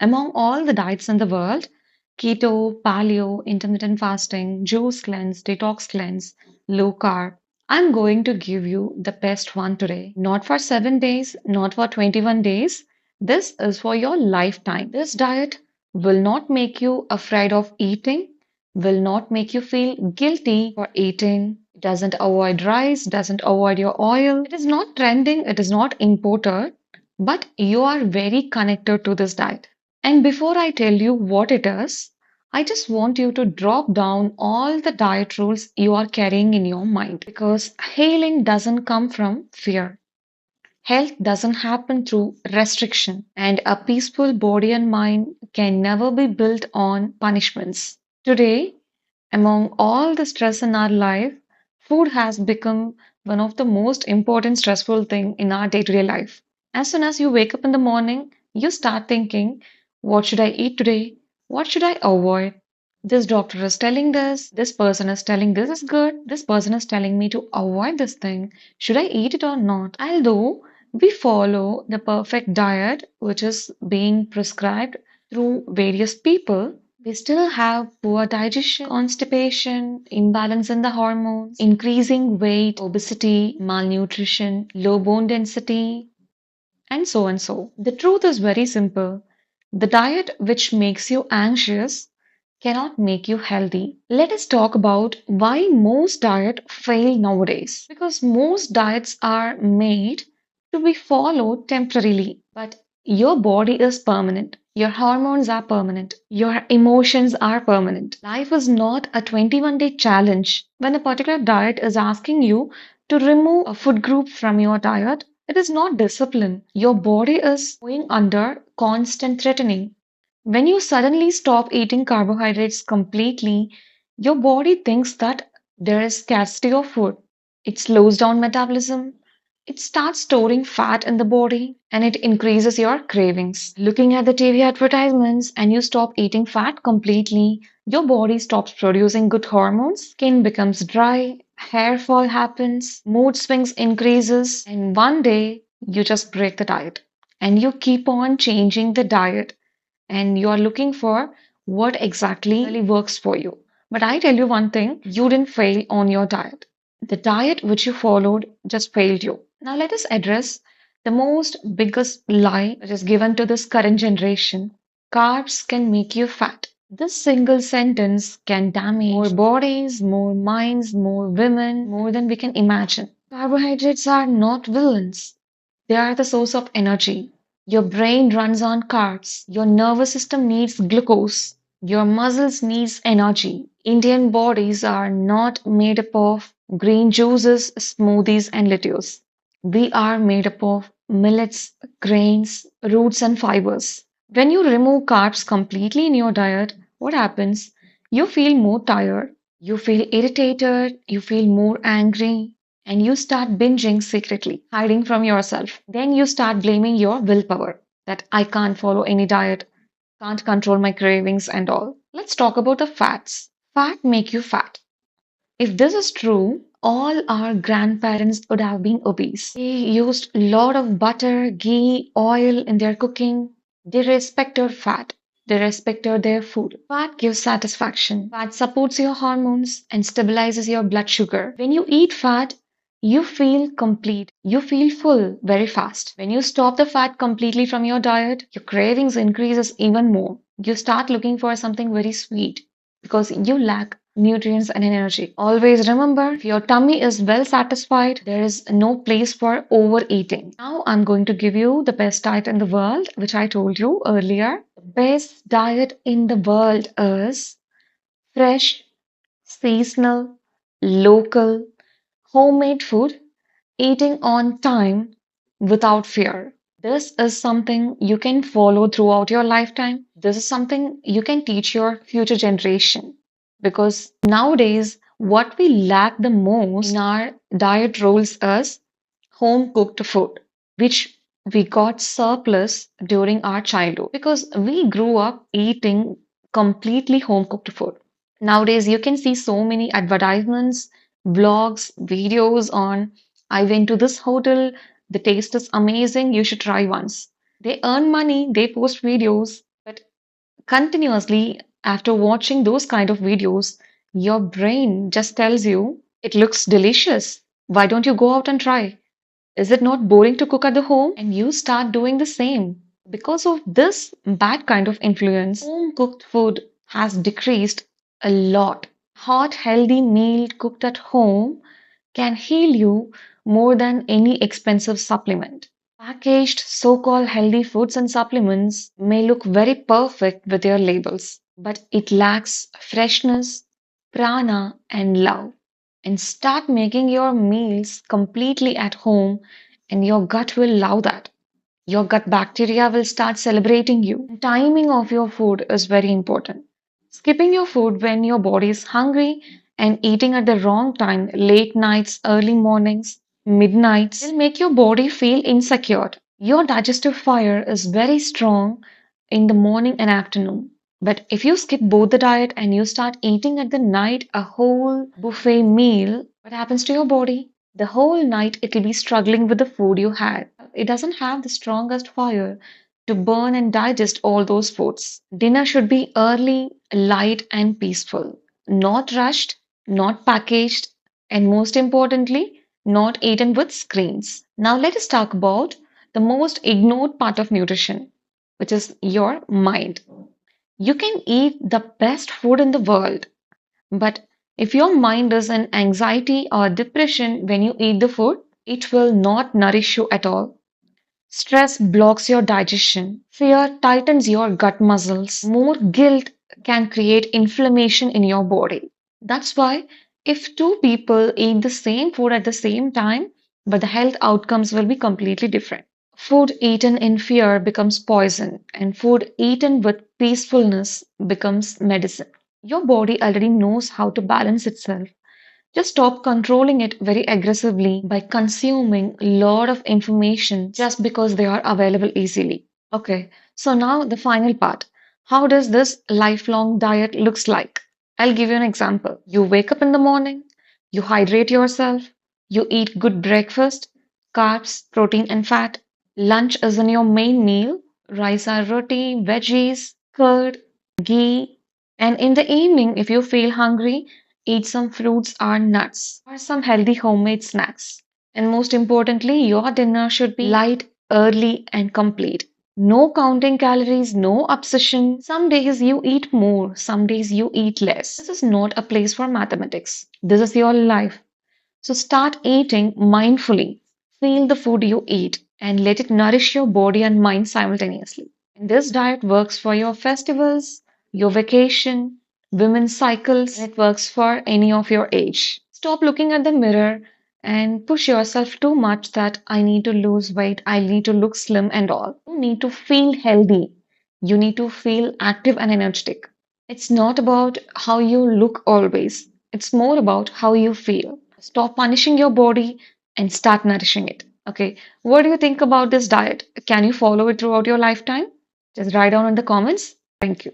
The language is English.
Among all the diets in the world, keto, paleo, intermittent fasting, juice cleanse, detox cleanse, low carb, I'm going to give you the best one today. Not for 7 days, not for 21 days. This is for your lifetime. This diet will not make you afraid of eating, will not make you feel guilty for eating. It doesn't avoid rice, doesn't avoid your oil. It is not trending, it is not imported, but you are very connected to this diet. And before I tell you what it is, I just want you to drop down all the diet rules you are carrying in your mind because healing doesn't come from fear. Health doesn't happen through restriction, and a peaceful body and mind can never be built on punishments. Today, among all the stress in our life, food has become one of the most important stressful thing in our day-to-day life. As soon as you wake up in the morning, you start thinking, what should I eat today? What should I avoid? This doctor is telling this person is telling this is good, this person is telling me to avoid this thing. Should I eat it or not? Although we follow the perfect diet which is being prescribed through various people, we still have poor digestion, constipation, imbalance in the hormones, increasing weight, obesity, malnutrition, low bone density, and so and so. The truth is very simple. The diet which makes you anxious cannot make you healthy. Let us talk about why most diets fail nowadays. Because most diets are made to be followed temporarily, but your body is permanent. Your hormones are permanent. Your emotions are permanent. Life is not a 21-day challenge. When a particular diet is asking you to remove a food group from your diet, it is not discipline. Your body is going under constant threatening. When you suddenly stop eating carbohydrates completely, your body thinks that there is scarcity of food. It slows down metabolism. It starts storing fat in the body and it increases your cravings. Looking at the TV advertisements and you stop eating fat completely, your body stops producing good hormones, skin becomes dry, hair fall happens, mood swings increases, and one day you just break the diet and you keep on changing the diet and you are looking for what exactly really works for you. But I tell you one thing, you didn't fail on your diet. The diet which you followed just failed you. Now let us address the most biggest lie that is given to this current generation. Carbs can make you fat. This single sentence can damage more bodies, more minds, more women, more than we can imagine. Carbohydrates are not villains. They are the source of energy. Your brain runs on carbs. Your nervous system needs glucose. Your muscles needs energy. Indian bodies are not made up of green juices, smoothies, and lettuce. We are made up of millets, grains, roots, and fibers. When you remove carbs completely in your diet, what happens? You feel more tired, you feel irritated, you feel more angry, and you start binging secretly, hiding from yourself. Then you start blaming your willpower that I can't follow any diet, can't control my cravings and all. Let's talk about the fats. Fat make you fat. If this is true, all our grandparents would have been obese. They used a lot of butter, ghee, oil in their cooking. They respected fat. They respected their food. Fat gives satisfaction. Fat supports your hormones and stabilizes your blood sugar. When you eat fat, you feel complete. You feel full very fast. When you stop the fat completely from your diet, your cravings increases even more. You start looking for something very sweet because you lack nutrients and energy. Always remember, if your tummy is well satisfied, there is no place for overeating. Now I'm going to give you the best diet in the world, which I told you earlier. The best diet in the world is fresh, seasonal, local, homemade food, eating on time without fear. This is something you can follow throughout your lifetime. This is something you can teach your future generation. Because nowadays, what we lack the most in our diet rules is home cooked food, which we got surplus during our childhood because we grew up eating completely home cooked food. Nowadays, you can see so many advertisements, vlogs, videos on I went to this hotel, the taste is amazing, you should try once. They earn money, they post videos, but continuously after watching those kind of videos, your brain just tells you it looks delicious. Why don't you go out and try? Is it not boring to cook at the home? And you start doing the same. Because of this bad kind of influence, home cooked food has decreased a lot. Hot, healthy meal cooked at home can heal you more than any expensive supplement. Packaged so-called healthy foods and supplements may look very perfect with their labels, but it lacks freshness, prana, and love. And start making your meals completely at home, and your gut will love that. Your gut bacteria will start celebrating you. Timing of your food is very important. Skipping your food when your body is hungry and eating at the wrong time, late nights, early mornings, midnights, will make your body feel insecure. Your digestive fire is very strong in the morning and afternoon. But if you skip both the diet and you start eating at the night a whole buffet meal, what happens to your body? The whole night it will be struggling with the food you had. It doesn't have the strongest fire to burn and digest all those foods. Dinner should be early, light, and peaceful, not rushed, not packaged, and most importantly, not eaten with screens. Now, let us talk about the most ignored part of nutrition, which is your mind. You can eat the best food in the world, but if your mind is in anxiety or depression when you eat the food, it will not nourish you at all. Stress blocks your digestion. Fear tightens your gut muscles. More guilt can create inflammation in your body. That's why, if two people eat the same food at the same time, but the health outcomes will be completely different. Food eaten in fear becomes poison, and food eaten with peacefulness becomes medicine. Your body already knows how to balance itself. Just stop controlling it very aggressively by consuming a lot of information just because they are available easily. Okay, so now the final part. How does this lifelong diet looks like? I'll give you an example. You wake up in the morning, you hydrate yourself, you eat good breakfast, carbs, protein and fat. Lunch is in your main meal, rice or roti, veggies, curd, ghee, and in the evening, if you feel hungry, eat some fruits or nuts or some healthy homemade snacks. And most importantly, your dinner should be light, early, and complete. No counting calories, no obsession. Some days you eat more, some days you eat less. This is not a place for mathematics. This is your life. So start eating mindfully. Feel the food you eat and let it nourish your body and mind simultaneously. And this diet works for your festivals, your vacation, women's cycles, and it works for any of your age. Stop looking at the mirror and push yourself too much that I need to lose weight, I need to look slim and all. You need to feel healthy. You need to feel active and energetic. It's not about how you look always. It's more about how you feel. Stop punishing your body and start nourishing it. Okay. What do you think about this diet? Can you follow it throughout your lifetime? Just write down in the comments. Thank you.